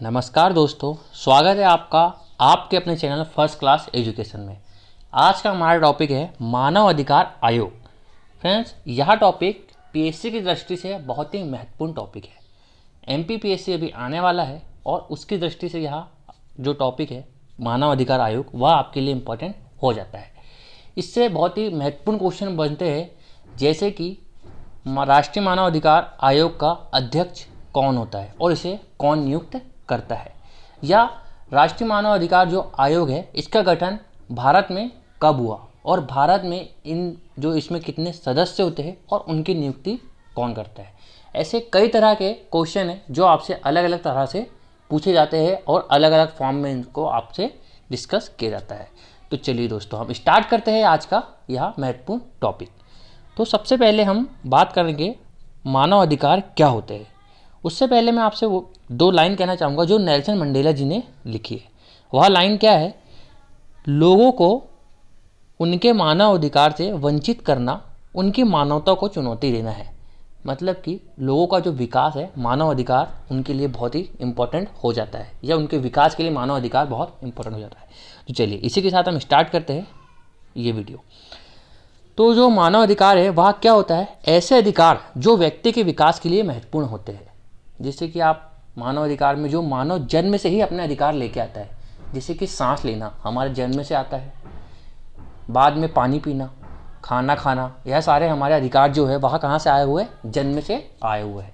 नमस्कार दोस्तों, स्वागत है आपका आपके अपने चैनल फर्स्ट क्लास एजुकेशन में। आज का हमारा टॉपिक है मानव अधिकार आयोग। फ्रेंड्स, यह टॉपिक पीएससी की दृष्टि से बहुत ही महत्वपूर्ण टॉपिक है। एमपीपीएससी अभी आने वाला है और उसकी दृष्टि से यह जो टॉपिक है मानव अधिकार आयोग वह आपके लिए इम्पोर्टेंट हो जाता है। इससे बहुत ही महत्वपूर्ण क्वेश्चन बनते हैं, जैसे कि राष्ट्रीय मानव अधिकार आयोग का अध्यक्ष कौन होता है और इसे कौन नियुक्त करता है, या राष्ट्रीय मानव अधिकार जो आयोग है इसका गठन भारत में कब हुआ और भारत में इसमें कितने सदस्य होते हैं और उनकी नियुक्ति कौन करता है। ऐसे कई तरह के क्वेश्चन हैं जो आपसे अलग अलग तरह से पूछे जाते हैं और अलग अलग फॉर्म में इनको आपसे डिस्कस किया जाता है। तो चलिए दोस्तों, हम स्टार्ट करते हैं आज का यह महत्वपूर्ण टॉपिक। तो सबसे पहले हम बात करेंगे मानव अधिकार क्या होते हैं। उससे पहले मैं आपसे वो 2 लाइन कहना चाहूँगा जो नेल्सन मंडेला जी ने लिखी है। वह लाइन क्या है? लोगों को उनके मानव अधिकार से वंचित करना उनकी मानवता को चुनौती देना है। मतलब कि लोगों का जो विकास है, मानव अधिकार उनके लिए बहुत ही इम्पोर्टेंट हो जाता है, या उनके विकास के लिए मानव अधिकार बहुत इम्पोर्टेंट हो जाता है। तो चलिए इसी के साथ हम स्टार्ट करते हैं ये वीडियो। तो जो मानव अधिकार है वह क्या होता है? ऐसे अधिकार जो व्यक्ति के विकास के लिए महत्वपूर्ण होते हैं। जैसे कि आप मानव अधिकार में जो मानव जन्म से ही अपने अधिकार लेके आता है, जैसे कि सांस लेना हमारे जन्म से आता है, बाद में पानी पीना, खाना खाना, यह सारे हमारे अधिकार जो है वह कहाँ से आए हुए? जन्म से आए हुए हैं।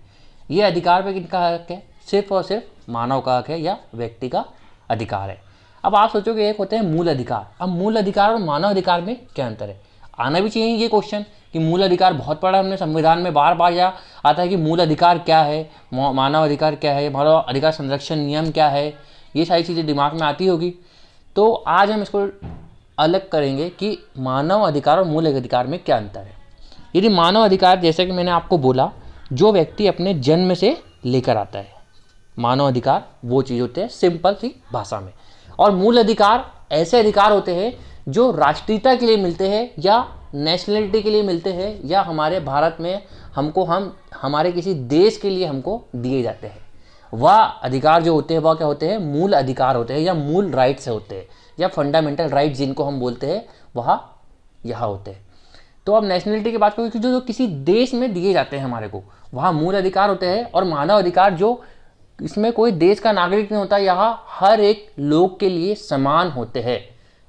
ये अधिकार पे किनका हक है? सिर्फ और सिर्फ मानव का हक है या व्यक्ति का अधिकार है। अब आप सोचोगे एक होते हैं मूल अधिकार। अब मूल अधिकार और मानव अधिकार में क्या अंतर है? आना भी चाहिए ये क्वेश्चन कि मूल अधिकार बहुत पढ़ा हमने संविधान में, बार बार यह आता है कि मूल अधिकार क्या है, मानव अधिकार क्या है, मानव अधिकार संरक्षण नियम क्या है, ये सारी चीज़ें दिमाग में आती होगी। तो आज हम इसको अलग करेंगे कि मानव अधिकार और मूल अधिकार में क्या अंतर है। यदि मानव अधिकार, जैसे कि मैंने आपको बोला, जो व्यक्ति अपने जन्म से लेकर आता है, मानव अधिकार वो चीज़ होते हैं सिंपल सी भाषा में। और मूल अधिकार ऐसे अधिकार होते हैं जो राष्ट्रीयता के लिए मिलते हैं या नेशनलिटी के लिए मिलते हैं, या हमारे भारत में हमारे किसी देश के लिए हमको दिए जाते हैं। वह अधिकार जो होते हैं वह क्या होते हैं? मूल अधिकार होते हैं या मूल राइट्स होते हैं, या फंडामेंटल राइट जिनको हम बोलते हैं वह यह होते हैं। तो अब नेशनलिटी की बात करें कि जो किसी देश में दिए जाते हैं हमारे को, वह मूल अधिकार होते हैं। और मानव अधिकार जो इसमें कोई देश का नागरिक नहीं होता, यहाँ हर एक लोग के लिए समान होते हैं।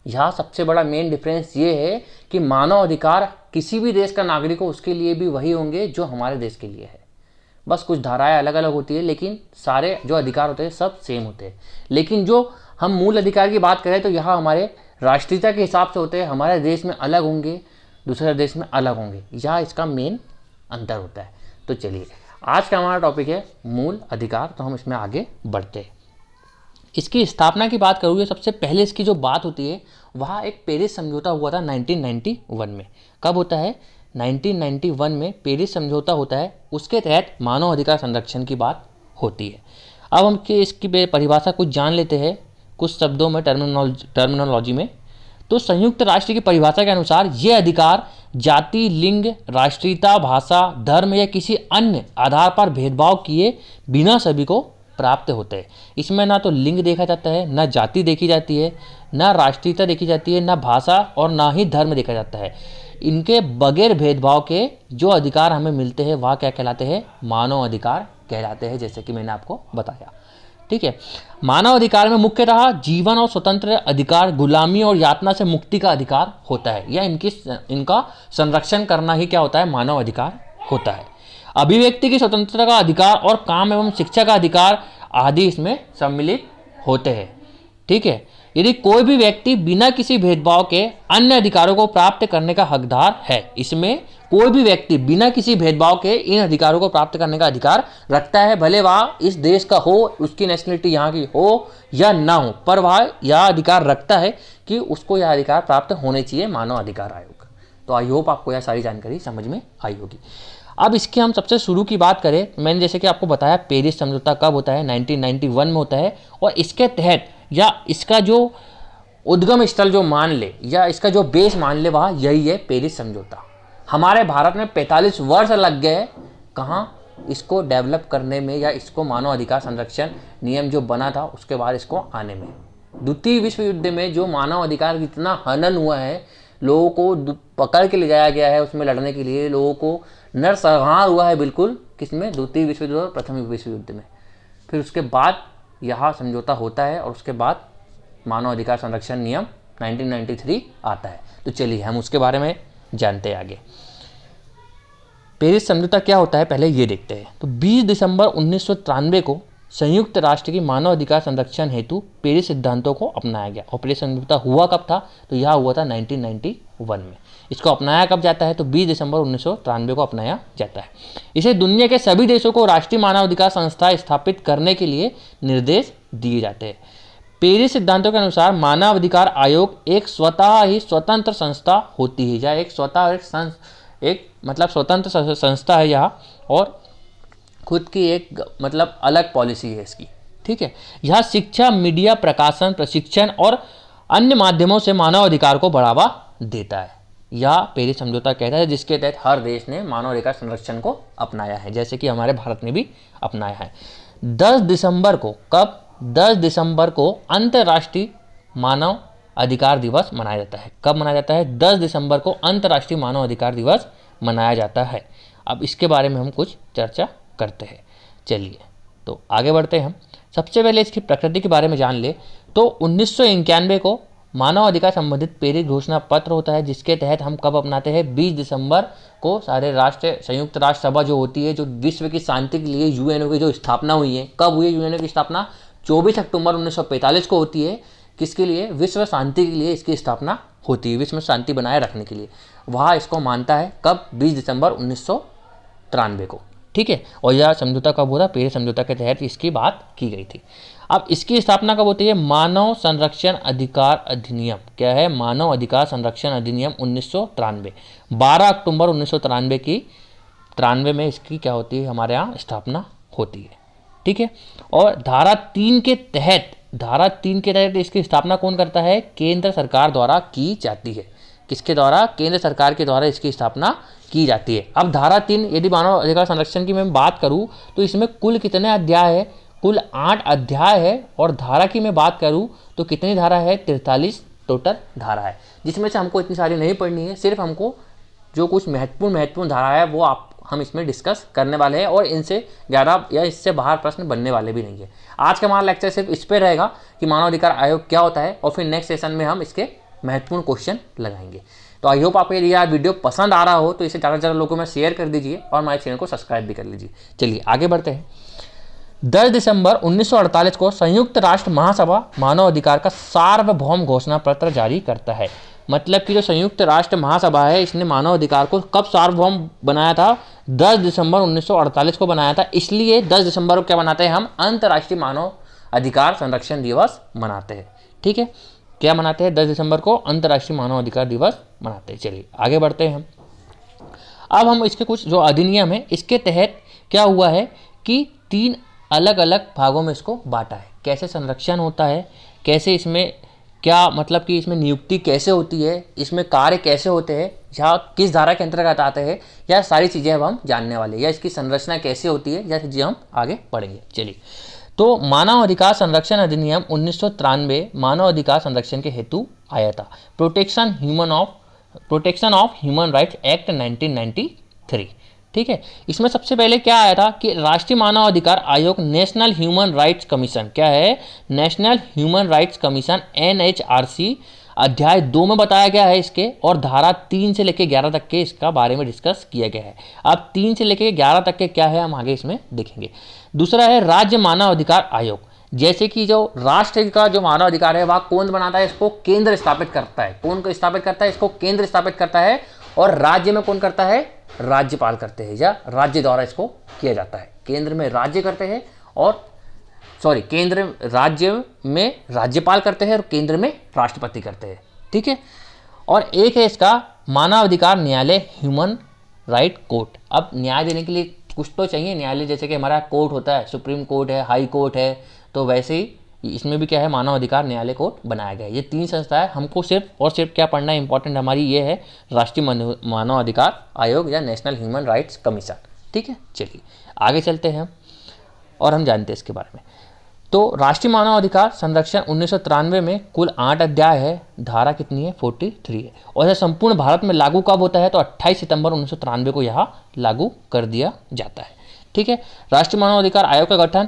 यहाँ सबसे बड़ा मेन डिफरेंस ये है कि मानव अधिकार किसी भी देश का नागरिक हो उसके लिए भी वही होंगे जो हमारे देश के लिए है। बस कुछ धाराएं अलग अलग होती है, लेकिन सारे जो अधिकार होते हैं सब सेम होते हैं। लेकिन जो हम मूल अधिकार की बात करें तो यहाँ हमारे राष्ट्रीयता के हिसाब से होते हैं। हमारे देश में अलग होंगे, दूसरे देश में अलग होंगे। यह इसका मेन अंतर होता है। तो चलिए आज का हमारा टॉपिक है मूल अधिकार। तो हम इसमें आगे बढ़ते हैं। इसकी स्थापना की बात करूँगी, सबसे पहले इसकी जो बात होती है वह एक पेरिस समझौता हुआ था 1991 में। कब होता है? 1991 में पेरिस समझौता होता है। उसके तहत मानव अधिकार संरक्षण की बात होती है। अब हम इसकी परिभाषा कुछ जान लेते हैं कुछ शब्दों में, टर्मिनोलॉजी में। तो संयुक्त राष्ट्र की परिभाषा के अनुसार ये अधिकार जाति, लिंग, राष्ट्रीयता, भाषा, धर्म या किसी अन्य आधार पर भेदभाव किए बिना सभी को प्राप्त होते हैं। इसमें ना तो लिंग देखा जाता है, ना जाति देखी जाती है, ना राष्ट्रीयता देखी जाती है, ना भाषा और ना ही धर्म देखा जाता है। इनके बगैर भेदभाव के जो अधिकार हमें मिलते हैं वह क्या कहलाते हैं? मानव अधिकार कहलाते हैं, जैसे कि मैंने आपको बताया। ठीक है। मानव अधिकार में मुख्यतः जीवन और स्वतंत्र अधिकार, गुलामी और यातना से मुक्ति का अधिकार होता है, या इनका संरक्षण करना ही क्या होता है? मानव अधिकार होता है। अभिव्यक्ति की स्वतंत्रता का अधिकार और काम एवं शिक्षा का अधिकार आदि इसमें सम्मिलित होते हैं। ठीक है। यदि कोई भी व्यक्ति बिना किसी भेदभाव के अन्य अधिकारों को प्राप्त करने का हकदार है, इसमें कोई भी व्यक्ति बिना किसी भेदभाव के इन अधिकारों को प्राप्त करने का अधिकार रखता है, भले वह इस देश का हो, उसकी नेशनलिटी यहाँ की हो या ना हो, पर वह यह अधिकार रखता है कि उसको यह अधिकार प्राप्त होने चाहिए मानव अधिकार आयोग। तो आई होप आपको यह सारी जानकारी समझ में आई होगी। अब इसकी हम सबसे शुरू की बात करें, मैंने जैसे कि आपको बताया पेरिस समझौता कब होता है? 1991 में होता है। और इसके तहत या इसका जो उद्गम स्थल जो मान ले या इसका जो बेस मान ले वह यही है पेरिस समझौता। हमारे भारत में 45 वर्ष लग गए कहाँ? इसको डेवलप करने में या इसको मानव अधिकार संरक्षण नियम जो बना था उसके बाद इसको आने में। द्वितीय विश्व युद्ध में जो मानव अधिकार इतना हनन हुआ है, लोगों को पकड़ के ले जाया गया है उसमें लड़ने के लिए, लोगों को नरसंहार हुआ है बिल्कुल, किसमें? द्वितीय विश्व युद्ध और प्रथम विश्व युद्ध में। फिर उसके बाद यहाँ समझौता होता है और उसके बाद मानव अधिकार संरक्षण नियम 1993 आता है। तो चलिए हम उसके बारे में जानते हैं आगे। पेरिस समझौता क्या होता है पहले ये देखते हैं। तो 20 दिसंबर 1993 को संयुक्त राष्ट्र की मानव अधिकार संरक्षण हेतु पेरिस सिद्धांतों को अपनाया गया। और पेरिस समझौता हुआ कब था? तो यह हुआ था 1991 में। इसको अपनाया कब जाता है? तो 20 दिसंबर 1993 को अपनाया जाता है। इसे दुनिया के सभी देशों को राष्ट्रीय मानव अधिकार संस्था स्थापित करने के लिए निर्देश दिए जाते हैं। पेरिस सिद्धांतों के अनुसार मानव अधिकार आयोग एक स्वतः ही स्वतंत्र संस्था होती है, या एक स्वतः एक मतलब स्वतंत्र संस्था है यह, और खुद की एक मतलब अलग पॉलिसी है इसकी। ठीक है, यह शिक्षा, मीडिया, प्रकाशन, प्रशिक्षण और अन्य माध्यमों से मानव अधिकार को बढ़ावा देता है। यह पेरिस समझौता कहता है जिसके तहत हर देश ने मानव अधिकार संरक्षण को अपनाया है, जैसे कि हमारे भारत ने भी अपनाया है। 10 दिसंबर को कब? 10 दिसंबर को अंतर्राष्ट्रीय मानव अधिकार दिवस मनाया जाता है। कब मनाया जाता है? 10 दिसंबर को अंतर्राष्ट्रीय मानव अधिकार दिवस मनाया जाता है। अब इसके बारे में हम कुछ चर्चा करते हैं। चलिए तो आगे बढ़ते हैं हम। सबसे पहले इसकी प्रकृति के बारे में जान ले तो 1991 को मानव अधिकार संबंधित पेरिस घोषणा पत्र होता है, जिसके तहत हम कब अपनाते हैं? 20 दिसंबर को सारे राष्ट्र, संयुक्त राष्ट्र सभा जो होती है, जो विश्व की शांति के लिए यूएनओ की जो स्थापना हुई है, कब हुई है यूएनओ की स्थापना? 24 अक्टूबर 1945 को होती है। किसके लिए? विश्व शांति के लिए इसकी स्थापना होती है, विश्व में शांति बनाए रखने के लिए। वहाँ इसको मानता है कब? 20 दिसंबर 1993 को। ठीक है, और यह समझौता कब हुआ था? पेरिस समझौता के तहत इसकी बात की गई थी। अब इसकी स्थापना कब होती है? मानव संरक्षण अधिकार अधिनियम। क्या है? मानव अधिकार संरक्षण अधिनियम 1993। 12 अक्टूबर 1993 में इसकी क्या होती है? हमारे यहाँ स्थापना होती है। ठीक है, और धारा 3 के तहत इसकी स्थापना कौन करता है? केंद्र सरकार द्वारा की जाती है। किसके द्वारा? केंद्र सरकार के द्वारा इसकी स्थापना की जाती है। अब धारा 3, यदि मानव अधिकार संरक्षण की मैं बात करूं तो इसमें कुल कितने अध्याय है? कुल 8 अध्याय है। और धारा की मैं बात करूं तो कितनी धारा है? 43 टोटल धारा है, जिसमें से हमको इतनी सारी नहीं पढ़नी है। सिर्फ हमको जो कुछ महत्वपूर्ण धारा है वो हम इसमें डिस्कस करने वाले हैं, और इनसे 11 या इससे बाहर प्रश्न बनने वाले भी नहीं है। आज का हमारा लेक्चर सिर्फ इस पर रहेगा कि मानव अधिकार आयोग क्या होता है, और फिर नेक्स्ट सेशन में हम इसके महत्वपूर्ण क्वेश्चन लगाएंगे। तो आई होप आपको यदि यह वीडियो पसंद आ रहा हो तो इसे ज़्यादा से ज़्यादा लोगों में शेयर कर दीजिए और हमारे चैनल को सब्सक्राइब भी कर लीजिए। चलिए आगे बढ़ते हैं। 10 दिसंबर 1948 को संयुक्त राष्ट्र महासभा मानव अधिकार का सार्वभौम घोषणा पत्र जारी करता है। मतलब कि जो संयुक्त राष्ट्र महासभा है, इसने मानव अधिकार को कब सार्वभौम बनाया था? 10 दिसंबर 1948 को बनाया था। इसलिए 10 दिसंबर को क्या बनाते हैं? हम अंतर्राष्ट्रीय मानव अधिकार संरक्षण दिवस मनाते हैं। ठीक है, क्या मनाते हैं? 10 दिसंबर को अंतर्राष्ट्रीय मानव अधिकार दिवस मनाते हैं। चलिए आगे बढ़ते हैं हम। अब हम इसके कुछ जो अधिनियम है, इसके तहत क्या हुआ है कि 3 अलग अलग भागों में इसको बांटा है। कैसे संरक्षण होता है, कैसे इसमें क्या मतलब कि इसमें नियुक्ति कैसे होती है, इसमें कार्य कैसे होते हैं, या किस धारा के अंतर्गत आते हैं, या सारी चीज़ें अब हम जानने वाले हैं, या इसकी संरचना कैसे होती है, या चीज़ें हम आगे पढ़ेंगे। चलिए, तो मानव अधिकार संरक्षण अधिनियम 1993 मानव अधिकार संरक्षण के हेतु आया था। Protection of human rights act 1993। ठीक है, इसमें सबसे पहले क्या आया था कि राष्ट्रीय मानव अधिकार आयोग, नेशनल ह्यूमन राइट्स कमीशन, क्या है? National human rights commission NHRC, अध्याय 2 में बताया गया है इसके, और धारा 3 से लेकर 11 तक के इसका बारे में डिस्कस किया गया है। अब 3 से लेकर 11 तक के क्या है हम आगे इसमें देखेंगे। दूसरा है राज्य मानव अधिकार आयोग। जैसे कि जो राष्ट्र का जो मानव अधिकार है वह कौन बनाता है? इसको केंद्र स्थापित करता है। कौन को स्थापित करता है? इसको केंद्र स्थापित करता है। और राज्य में कौन करता है? राज्यपाल करते हैं, या राज्य द्वारा इसको किया जाता है। केंद्र में राज्य करते हैं और राज्य में राज्यपाल करते हैं और केंद्र में राष्ट्रपति करते हैं। ठीक है, और एक है इसका मानव अधिकार न्यायालय, ह्यूमन राइट कोर्ट। अब न्याय देने के लिए कुछ तो चाहिए न्यायालय, जैसे कि हमारा कोर्ट होता है, सुप्रीम कोर्ट है, हाई कोर्ट है, तो वैसे ही इसमें भी क्या है? मानव अधिकार न्यायालय कोर्ट बनाया गया है। ये 3 संस्थाएं हमको सिर्फ और सिर्फ क्या पढ़ना है? इंपॉर्टेंट हमारी ये है राष्ट्रीय मानव अधिकार आयोग या नेशनल ह्यूमन राइट्स कमीशन। ठीक है, चलिए आगे चलते हैं और हम जानते हैं इसके बारे में। तो राष्ट्रीय मानव अधिकार संरक्षण 1993 में कुल 8 अध्याय है, धारा कितनी है 43 है, और यह संपूर्ण भारत में लागू कब होता है तो 28 सितंबर 1993 को यहाँ लागू कर दिया जाता है। ठीक है, राष्ट्रीय मानव अधिकार आयोग का गठन,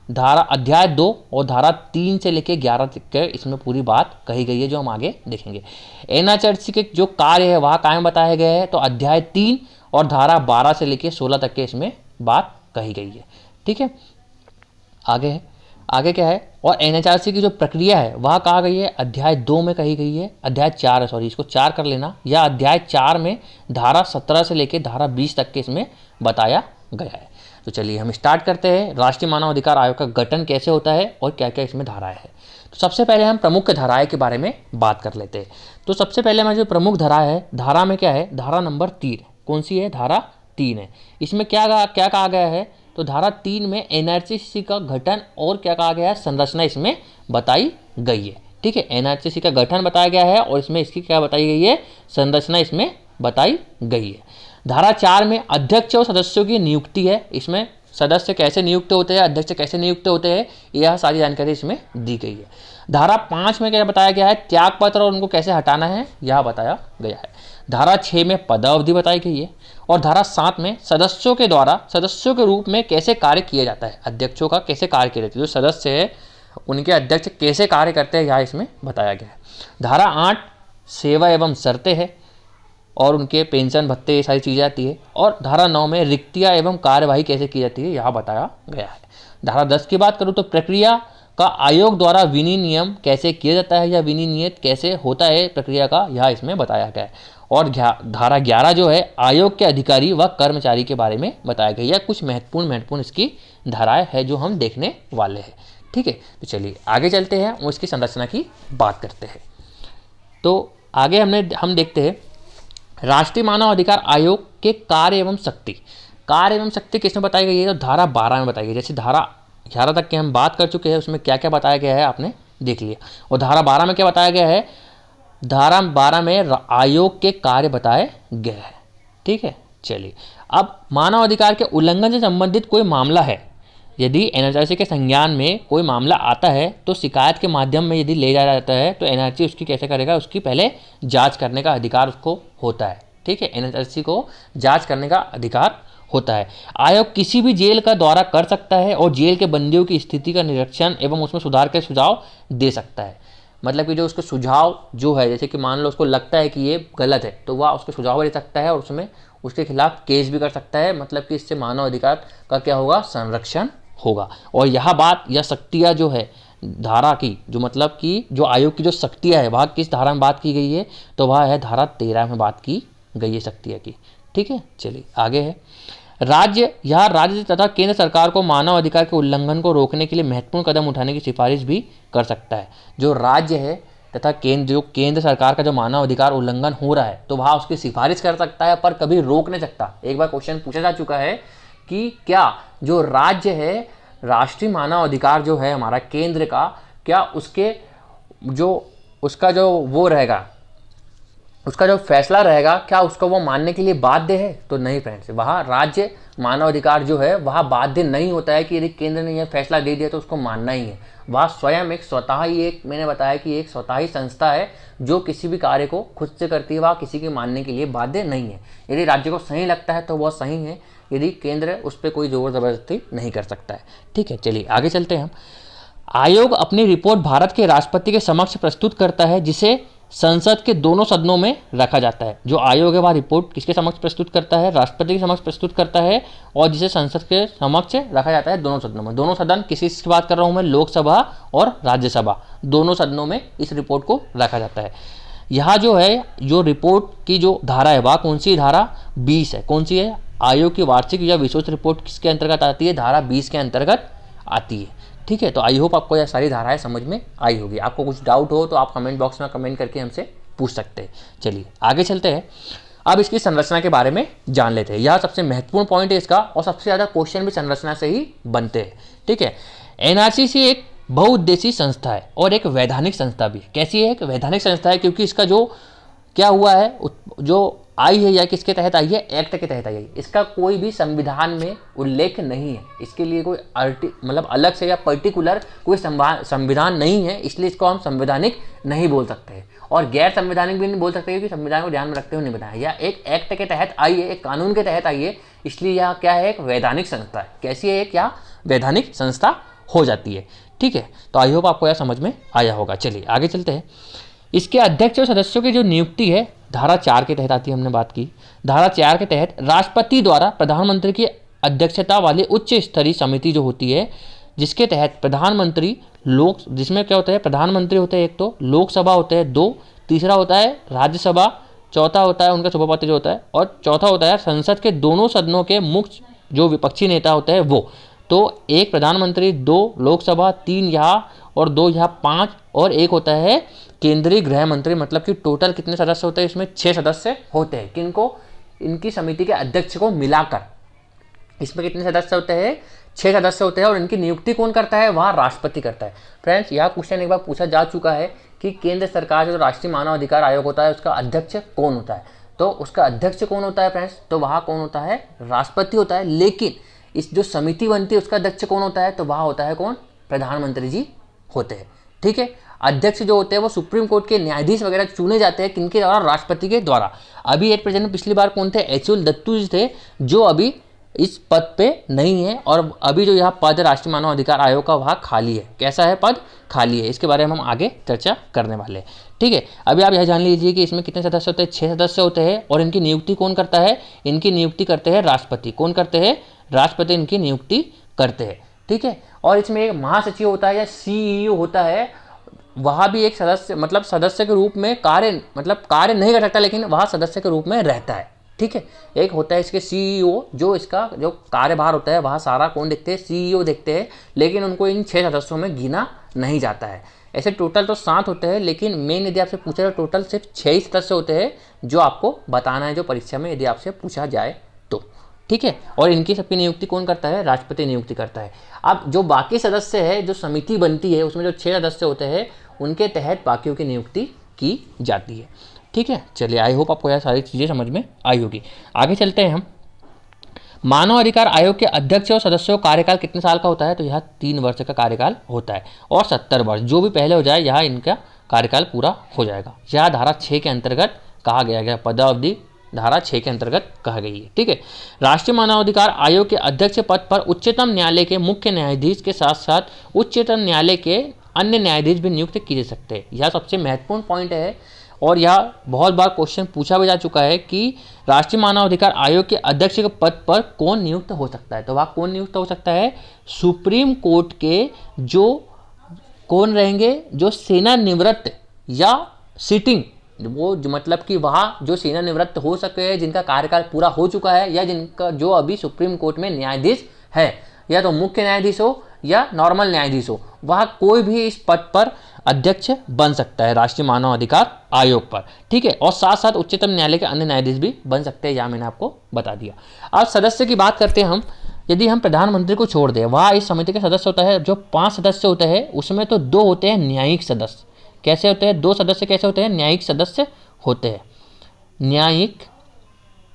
धारा अध्याय 2 और धारा 3 से लेकर 11 तक के इसमें पूरी बात कही गई है जो हम आगे देखेंगे। एनएचआरसी के जो कार्य है वहाँ कायम बताया गया है, तो अध्याय 3 और धारा 12 से लेकर 16 तक के इसमें बात कही गई है। ठीक है, आगे क्या है, और एनएचआरसी की जो प्रक्रिया है वह कहा गई है अध्याय 2 में कही गई है, अध्याय 4 है, सॉरी इसको 4 कर लेना, या अध्याय 4 में धारा 17 से लेकर धारा 20 तक के इसमें बताया गया है। तो चलिए हम स्टार्ट करते हैं, राष्ट्रीय मानव अधिकार आयोग का गठन कैसे होता है और क्या क्या इसमें धाराएं हैं। तो सबसे पहले हम प्रमुख धाराएं के बारे में बात कर लेते हैं। तो सबसे पहले हमारी जो प्रमुख धारा है, धारा में क्या है, धारा नंबर 3, कौन सी है, धारा 3 है। इसमें क्या कहा गया है, तो धारा 3 में एनआरसीसी का गठन और क्या कहा गया है, संरचना इसमें बताई गई है। ठीक है, एनआरसीसी का गठन बताया गया है और इसमें इसकी क्या बताई गई है, संरचना इसमें बताई गई है। धारा 4 में अध्यक्ष और सदस्यों की नियुक्ति है, इसमें सदस्य कैसे नियुक्त होते हैं, अध्यक्ष कैसे नियुक्त होते हैं, यह सारी जानकारी इसमें दी गई है। धारा 5 में क्या बताया गया है, त्यागपत्र और उनको कैसे हटाना है यह बताया गया है। धारा 6 में पदावधि बताई गई है, और धारा 7 में सदस्यों के द्वारा सदस्यों के रूप में कैसे कार्य किया जाता है, अध्यक्षों का कैसे कार्य किया जाता है, जो सदस्य है उनके अध्यक्ष कैसे कार्य करते हैं यह इसमें बताया गया है। धारा 8 सेवा एवं शर्तें है और उनके पेंशन भत्ते ये सारी चीज़ें आती है, और धारा 9 में रिक्तियाँ एवं कार्यवाही कैसे की जाती है यह बताया गया है। धारा 10 की बात करूँ तो प्रक्रिया का आयोग द्वारा विनियम कैसे किया जाता है या विनियमित कैसे होता है प्रक्रिया का, यह इसमें बताया गया है। और धारा 11 जो है आयोग के अधिकारी व कर्मचारी के बारे में बताया गया है। कुछ महत्वपूर्ण इसकी धाराएं है जो हम देखने वाले हैं। ठीक है, तो चलिए आगे चलते हैं और इसकी संरचना की बात करते हैं। तो आगे हम देखते हैं राष्ट्रीय मानव अधिकार आयोग के कार्य एवं शक्ति किसमें बताई गई है, तो धारा 12 में बताई गई है। जैसे धारा 11 तक की हम बात कर चुके हैं, उसमें क्या क्या बताया गया है आपने देख लिया, और धारा 12 में क्या बताया गया है, धारा 12 में आयोग के कार्य बताए गए हैं। ठीक है, चलिए अब मानव अधिकार के उल्लंघन से संबंधित कोई मामला है, यदि एनआरसी के संज्ञान में कोई मामला आता है तो शिकायत के माध्यम में यदि ले जाया जाता है तो एनआरसी उसकी कैसे करेगा, उसकी पहले जांच करने का अधिकार उसको होता है। ठीक है, एनआरसी को जांच करने का अधिकार होता है। आयोग किसी भी जेल का दौरा कर सकता है और जेल के बंदियों की स्थिति का निरीक्षण एवं उसमें सुधार के सुझाव दे सकता है। मतलब कि जो उसके सुझाव जो है, जैसे कि मान लो उसको लगता है कि ये गलत है तो वह उसके सुझाव दे सकता है और उसमें उसके खिलाफ केस भी कर सकता है। मतलब कि इससे मानव अधिकार का क्या होगा, संरक्षण होगा। और यह शक्तियाँ जो है धारा की, जो मतलब कि जो आयोग की जो शक्तियाँ है वह किस धारा में बात की गई है, तो वह है धारा 13 में बात की गई है शक्तियाँ की। ठीक है, चलिए आगे है राज्य तथा केंद्र सरकार को मानव अधिकार के उल्लंघन को रोकने के लिए महत्वपूर्ण कदम उठाने की सिफारिश भी कर सकता है। जो राज्य है तथा केंद्र सरकार का जो मानव अधिकार उल्लंघन हो रहा है तो वह उसकी सिफारिश कर सकता है, पर कभी रोक नहीं सकता। एक बार क्वेश्चन पूछा जा चुका है कि क्या जो राज्य है, राष्ट्रीय मानव अधिकार जो है हमारा केंद्र का, क्या उसका जो वो रहेगा, उसका जो फैसला रहेगा, क्या उसको वो मानने के लिए बाध्य है, तो नहीं फ्रेंड्स। वहाँ राज्य मानव अधिकार जो है वहाँ बाध्य नहीं होता है कि यदि केंद्र ने यह फैसला दे दिया तो उसको मानना ही है। वह स्वयं मैंने बताया कि एक स्वतः ही संस्था है जो किसी भी कार्य को खुद से करती है, वह किसी के मानने के लिए बाध्य नहीं है। यदि राज्य को सही लगता है तो वह सही है, यदि केंद्र उस पर कोई जोर जबरदस्ती नहीं कर सकता है। ठीक है, चलिए आगे चलते हैं हम। आयोग अपनी रिपोर्ट भारत के राष्ट्रपति के समक्ष प्रस्तुत करता है, जिसे संसद के दोनों सदनों में रखा जाता है। जो आयोग है वह रिपोर्ट किसके समक्ष प्रस्तुत करता है, राष्ट्रपति के समक्ष प्रस्तुत करता है, और जिसे संसद के समक्ष रखा जाता है दोनों सदनों में। दोनों सदन किसी की बात कर रहा हूँ मैं, लोकसभा और राज्यसभा, दोनों सदनों में इस रिपोर्ट को रखा जाता है। यहाँ जो है जो रिपोर्ट की जो धारा है वह कौन सी, धारा 20 है। कौन सी है, आयोग की वार्षिक या विशेष रिपोर्ट किसके अंतर्गत आती है, धारा 20 के अंतर्गत आती है। ठीक है, तो आई होप आपको यह सारी धाराएं समझ में आई होगी। आपको कुछ डाउट हो तो आप कमेंट बॉक्स में कमेंट करके हमसे पूछ सकते हैं। चलिए आगे चलते हैं, अब इसकी संरचना के बारे में जान लेते हैं। यह सबसे महत्वपूर्ण पॉइंट है इसका, और सबसे ज़्यादा क्वेश्चन भी संरचना से ही बनते हैं। ठीक है, एनआरसी एक बहुउद्देशीय संस्था है और एक वैधानिक संस्था भी। कैसी है, एक वैधानिक संस्था है, क्योंकि इसका जो क्या हुआ है, जो आई है या किसके तहत आई है, एक्ट के तहत आई है। इसका कोई भी संविधान में उल्लेख नहीं है, इसके लिए कोई मतलब अलग से या पर्टिकुलर कोई संविधान नहीं है, इसलिए इसको हम संवैधानिक नहीं बोल सकते और गैर संवैधानिक भी नहीं बोल सकते क्योंकि संविधान को ध्यान में रखते हुए नहीं बनाया। या एक एक्ट के तहत आई है, एक कानून के तहत आई है, इसलिए यह क्या है, एक वैधानिक संस्था है। कैसी है, क्या वैधानिक संस्था हो जाती है। ठीक है, तो आई होप आपको यह समझ में आया होगा। चलिए आगे चलते हैं। इसके अध्यक्ष और सदस्यों की जो नियुक्ति है धारा 4 के तहत आती है, हमने बात की। धारा 4 के तहत राष्ट्रपति द्वारा प्रधानमंत्री की अध्यक्षता वाली उच्च स्तरीय समिति जो होती है, जिसके तहत प्रधानमंत्री जिसमें क्या होता है, प्रधानमंत्री होते हैं एक, तो लोकसभा होते हैं 2, तीसरा होता है राज्यसभा, चौथा होता है उनका सभापति जो होता है, और चौथा होता है संसद के दोनों सदनों के मुख्य जो विपक्षी नेता होते हैं वो। तो एक प्रधानमंत्री, 2 लोकसभा, 3 यहाँ और 2 यहाँ, 5 और एक होता है केंद्रीय गृह मंत्री। मतलब कि टोटल कितने सदस्य होते हैं इसमें, 6 सदस्य होते हैं। किनको, इनकी समिति के अध्यक्ष को मिलाकर इसमें कितने सदस्य होते हैं, 6 सदस्य होते हैं। और इनकी नियुक्ति कौन करता है, वह राष्ट्रपति करता है। फ्रेंड्स, यह क्वेश्चन एक बार पूछा जा चुका है कि केंद्र सरकार जो राष्ट्रीय मानव अधिकार आयोग होता है उसका अध्यक्ष कौन होता है। तो उसका अध्यक्ष कौन होता है फ्रेंड्स, तो वहाँ कौन होता है, राष्ट्रपति होता है। लेकिन इस जो समिति बनती है उसका अध्यक्ष कौन होता है, तो वहाँ होता है कौन, प्रधानमंत्री जी होते हैं। ठीक है, अध्यक्ष जो होते हैं वो सुप्रीम कोर्ट के न्यायाधीश वगैरह चुने जाते हैं, किनके द्वारा, राष्ट्रपति के द्वारा। अभी एट प्रेजेंट पिछली बार कौन थे, एचयूएल दत्तू जी थे, जो अभी इस पद पे नहीं है। और अभी जो यह पद राष्ट्रीय मानव अधिकार आयोग का वहाँ खाली है। कैसा है, पद खाली है। इसके बारे में हम आगे चर्चा करने वाले हैं। ठीक है, अभी आप यह जान लीजिए कि इसमें कितने सदस्य होते हैं, 6 सदस्य होते हैं। और इनकी नियुक्ति कौन करता है, इनकी नियुक्ति करते हैं राष्ट्रपति। कौन करते हैं, राष्ट्रपति इनकी नियुक्ति करते हैं। ठीक है, और इसमें एक महासचिव होता है या सीईओ होता है, वह भी एक सदस्य, मतलब सदस्य के रूप में कार्य नहीं कर सकता, लेकिन वह सदस्य के रूप में रहता है। ठीक है, एक होता है इसके सीईओ, जो इसका जो कार्यभार होता है वह सारा कौन देखते हैं, सीईओ देखते हैं। लेकिन उनको इन 6 सदस्यों में गिना नहीं जाता है। ऐसे टोटल तो 7 होते हैं, लेकिन मेन यदि आपसे पूछा तो टोटल सिर्फ 6 ही सदस्य होते हैं, जो आपको बताना है जो परीक्षा में यदि आपसे पूछा जाए तो। ठीक है, और इनकी सबकी नियुक्ति कौन करता है, राष्ट्रपति नियुक्ति करता है। अब जो बाकी सदस्य है, जो समिति बनती है उसमें जो 6 सदस्य होते हैं, उनके तहत बाकियों की नियुक्ति की जाती है। ठीक है, चलिए आई होप आपको यह सारी चीज़ें समझ में आई होगी। आगे चलते हैं हम। मानव अधिकार आयोग के अध्यक्ष और सदस्यों का कार्यकाल कितने साल का होता है, तो यह 3 वर्ष का कार्यकाल होता है। और 70 वर्ष, जो भी पहले हो जाए यहाँ इनका कार्यकाल पूरा हो जाएगा। यह धारा 6 के अंतर्गत कहा गया पदावधि धारा 6 के अंतर्गत कहा गई है। ठीक है, राष्ट्रीय मानवाधिकार आयोग के अध्यक्ष पद पर उच्चतम न्यायालय के मुख्य न्यायाधीश के साथ साथ उच्चतम न्यायालय के अन्य न्यायाधीश भी नियुक्त किए जा सकते हैं। यह सबसे महत्वपूर्ण पॉइंट है और यह बहुत बार क्वेश्चन पूछा भी जा चुका है कि राष्ट्रीय मानवाधिकार आयोग के अध्यक्ष के पद पर कौन नियुक्त हो सकता है। तो वह कौन नियुक्त हो सकता है, सुप्रीम कोर्ट के जो कौन रहेंगे, जो सेवानिवृत्त या सिटिंग, वो जो मतलब कि वहाँ जो सेवानिवृत्त हो सके, जिनका कार्यकाल पूरा हो चुका है या जिनका जो अभी सुप्रीम कोर्ट में न्यायाधीश है, या तो मुख्य न्यायाधीश हो या नॉर्मल न्यायाधीश हो, वह कोई भी इस पद पर अध्यक्ष बन सकता है राष्ट्रीय मानव अधिकार आयोग पर। ठीक है, और साथ साथ उच्चतम न्यायालय के अन्य न्यायाधीश भी बन सकते हैं, यह मैंने आपको बता दिया। अब सदस्य की बात करते हैं हम। यदि हम प्रधानमंत्री को छोड़ दें, वह इस समिति के सदस्य होता है। जो 5 सदस्य होते हैं उसमें तो 2 होते हैं न्यायिक सदस्य। कैसे होते हैं 2 सदस्य, कैसे होते हैं, न्यायिक सदस्य होते हैं, न्यायिक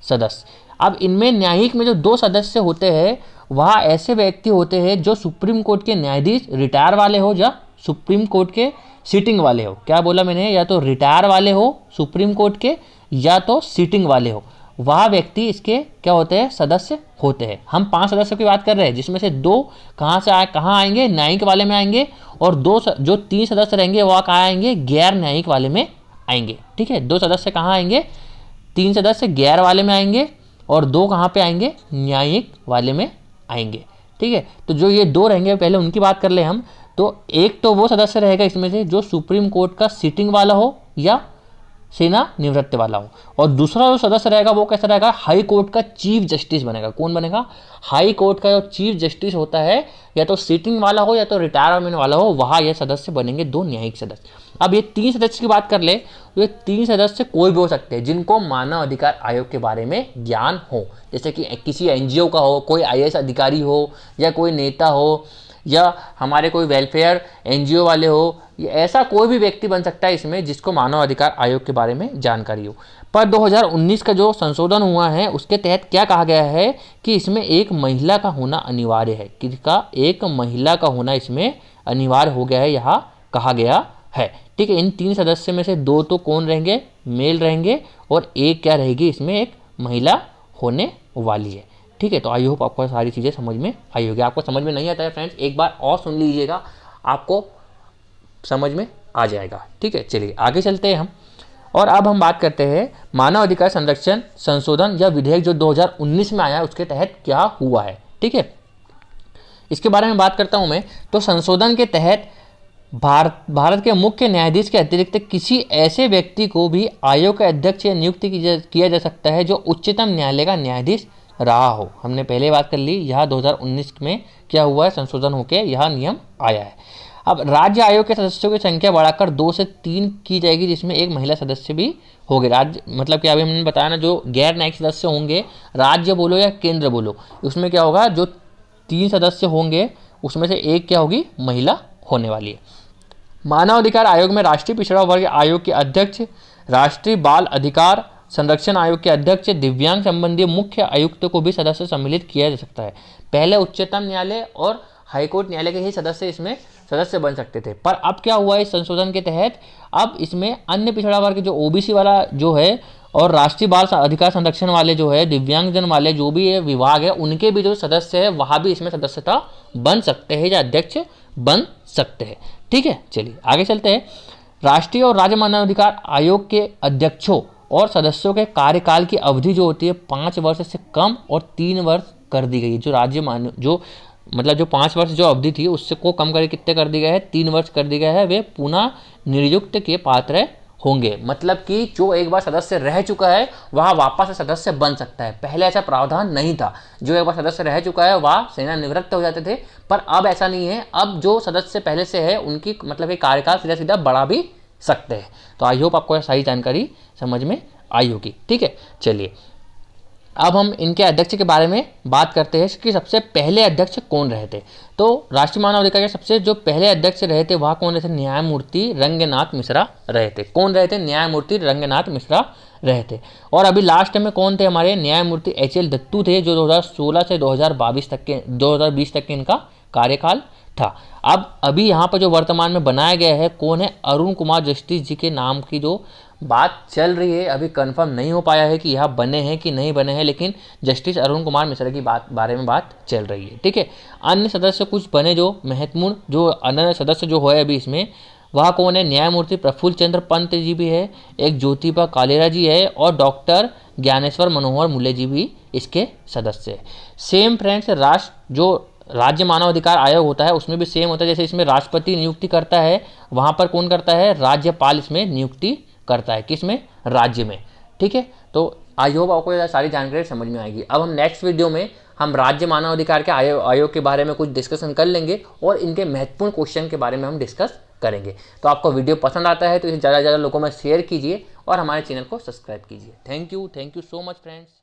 सदस्य। अब इनमें न्यायिक में जो 2 सदस्य होते हैं वह ऐसे व्यक्ति होते हैं जो सुप्रीम कोर्ट के न्यायाधीश रिटायर वाले हो या सुप्रीम कोर्ट के सीटिंग वाले हो। क्या बोला मैंने, या तो रिटायर वाले हो सुप्रीम कोर्ट के या तो सीटिंग वाले हो, वह व्यक्ति इसके क्या होते हैं, सदस्य होते हैं। हम 5 सदस्यों की बात कर रहे हैं, जिसमें से 2 कहाँ आएंगे, न्यायिक वाले में आएंगे, और 2 जो 3 सदस्य रहेंगे वह कहाँ आएंगे, गैर न्यायिक वाले में आएंगे। ठीक है, 2 सदस्य कहाँ आएंगे, 3 सदस्य गैर वाले में आएंगे और 2 कहाँ पे आएंगे, न्यायिक वाले में आएंगे। ठीक है, तो जो ये 2 रहेंगे पहले उनकी बात कर ले हम। तो एक तो वो सदस्य रहेगा इसमें से जो सुप्रीम कोर्ट का सीटिंग वाला हो या सेवानिवृत्त वाला हो, और दूसरा जो सदस्य रहेगा वो कैसा रहेगा, हाई कोर्ट का चीफ जस्टिस बनेगा। कौन बनेगा, हाई कोर्ट का जो चीफ जस्टिस होता है या तो सीटिंग वाला हो या तो रिटायरमेंट वाला हो, वहाँ ये सदस्य बनेंगे 2 न्यायिक सदस्य। अब ये 3 सदस्य की बात कर ले तो ये 3 सदस्य कोई भी हो सकते हैं जिनको मानव अधिकार आयोग के बारे में ज्ञान हो, जैसे कि किसी NGO का हो, कोई IAS अधिकारी हो या कोई नेता हो या हमारे कोई वेलफेयर एनजीओ वाले हो, या ऐसा कोई भी व्यक्ति बन सकता है इसमें जिसको मानव अधिकार आयोग के बारे में जानकारी हो। पर 2019 का जो संशोधन हुआ है उसके तहत क्या कहा गया है कि इसमें एक महिला का होना अनिवार्य है। किसका? एक महिला का होना इसमें अनिवार्य हो गया है, यहाँ कहा गया है। ठीक है, इन 3 सदस्य में से 2 तो कौन रहेंगे? मेल रहेंगे, और एक क्या रहेगी? इसमें एक महिला होने वाली है। ठीक है, तो आई होप आपको सारी चीज़ें समझ में आई होगी। आपको समझ में नहीं आता है फ्रेंड्स, एक बार और सुन लीजिएगा, आपको समझ में आ जाएगा। ठीक है, चलिए आगे चलते हैं हम। और अब हम बात करते हैं मानव अधिकार संरक्षण संशोधन या विधेयक जो 2019 में आया है उसके तहत क्या हुआ है। ठीक है, इसके बारे में बात करता हूं मैं। तो संशोधन के तहत भारत के मुख्य न्यायाधीश के अतिरिक्त किसी ऐसे व्यक्ति को भी आयोग के अध्यक्ष नियुक्त किया जा सकता है जो उच्चतम न्यायालय का न्यायाधीश रहा हो। हमने पहले बात कर ली, यह 2019 में क्या हुआ है? संशोधन होकर यह नियम आया है। अब राज्य आयोग के सदस्यों की संख्या बढ़ाकर 2 से 3 की जाएगी, जिसमें एक महिला सदस्य भी होगी। राज्य मतलब कि अभी हमने बताया ना, जो गैर न्यायिक सदस्य होंगे, राज्य बोलो या केंद्र बोलो, उसमें क्या होगा? जो 3 सदस्य होंगे उसमें से एक क्या होगी? महिला होने वाली है। मानव अधिकार आयोग में राष्ट्रीय पिछड़ा वर्ग आयोग के अध्यक्ष, राष्ट्रीय बाल अधिकार संरक्षण आयोग के अध्यक्ष, दिव्यांग संबंधी मुख्य आयुक्त को भी सदस्य सम्मिलित किया जा सकता है। पहले उच्चतम न्यायालय और हाईकोर्ट न्यायालय के ही सदस्य इसमें सदस्य बन सकते थे, पर अब क्या हुआ इस संशोधन के तहत? अब इसमें अन्य पिछड़ा वर्ग जो ओबीसी वाला जो है और राष्ट्रीय बाल अधिकार संरक्षण वाले जो है, दिव्यांगजन वाले जो भी विभाग है, उनके भी जो सदस्य है वहाँ भी इसमें सदस्यता बन सकते हैं या अध्यक्ष बन सकते हैं। ठीक है, चलिए आगे चलते हैं। राष्ट्रीय और राज्य मानवाधिकार आयोग के अध्यक्षों और सदस्यों के कार्यकाल की अवधि जो होती है 5 वर्ष से कम और 3 वर्ष कर दी गई है। जो मतलब जो 5 वर्ष जो अवधि थी उससे को कम करके कितने कर दिया गया है? 3 वर्ष कर दिया गया है। वे पुनः नियुक्त के पात्र होंगे, मतलब कि जो एक बार सदस्य रह चुका है वह वापस से सदस्य बन सकता है। पहले ऐसा प्रावधान नहीं था, जो एक बार सदस्य रह चुका है वह सेवानिवृत्त हो जाते थे, पर अब ऐसा नहीं है। अब जो सदस्य पहले से है उनकी मतलब कि कार्यकाल सीधा सीधा बढ़ा भी सकते हैं। तो आई होप आपको सही जानकारी समझ में आई होगी। ठीक है, चलिए अब हम इनके अध्यक्ष के बारे में बात करते हैं कि सबसे पहले अध्यक्ष कौन रहे थे। तो राष्ट्रीय मानव अधिकार के सबसे जो पहले अध्यक्ष रहे थे वह कौन रहे थे? न्यायमूर्ति रंगनाथ मिश्रा रहे थे। कौन रहे थे? न्यायमूर्ति रंगनाथ मिश्रा रहे थे। और अभी लास्ट में कौन थे? हमारे न्यायमूर्ति HL दत्तू थे, जो 2016 से 2020 तक के इनका कार्यकाल था। अब अभी यहाँ पर जो वर्तमान में बनाया गया है कौन है? अरुण कुमार जस्टिस जी के नाम की जो बात चल रही है, अभी कंफर्म नहीं हो पाया है कि यह बने हैं कि नहीं बने हैं, लेकिन जस्टिस अरुण कुमार मिश्रा की बारे में बात चल रही है। ठीक है, अन्य सदस्य कुछ बने जो महत्वपूर्ण जो अन्य सदस्य जो है अभी इसमें, वह कौन है? न्यायमूर्ति प्रफुल्ल चंद्र पंत जी भी है, एक ज्योतिबा कालेरा जी है, और डॉक्टर ज्ञानेश्वर मनोहर मुले जी भी इसके सदस्य है। सेम फ्रेंड्स, जो राज्य मानव अधिकार आयोग होता है उसमें भी सेम होता है। जैसे इसमें राष्ट्रपति नियुक्ति करता है, वहाँ पर कौन करता है? राज्यपाल इसमें नियुक्ति करता है। किसमें? राज्य में। ठीक है, तो आई होप आपको सारी जानकारी समझ में आएगी। अब हम नेक्स्ट वीडियो में हम राज्य मानव अधिकार के आयोग के बारे में कुछ डिस्कशन कर लेंगे और इनके महत्वपूर्ण क्वेश्चन के बारे में हम डिस्कस करेंगे। तो आपको वीडियो पसंद आता है तो इसे ज़्यादा से ज़्यादा लोगों में शेयर कीजिए और हमारे चैनल को सब्सक्राइब कीजिए। Thank you so much friends.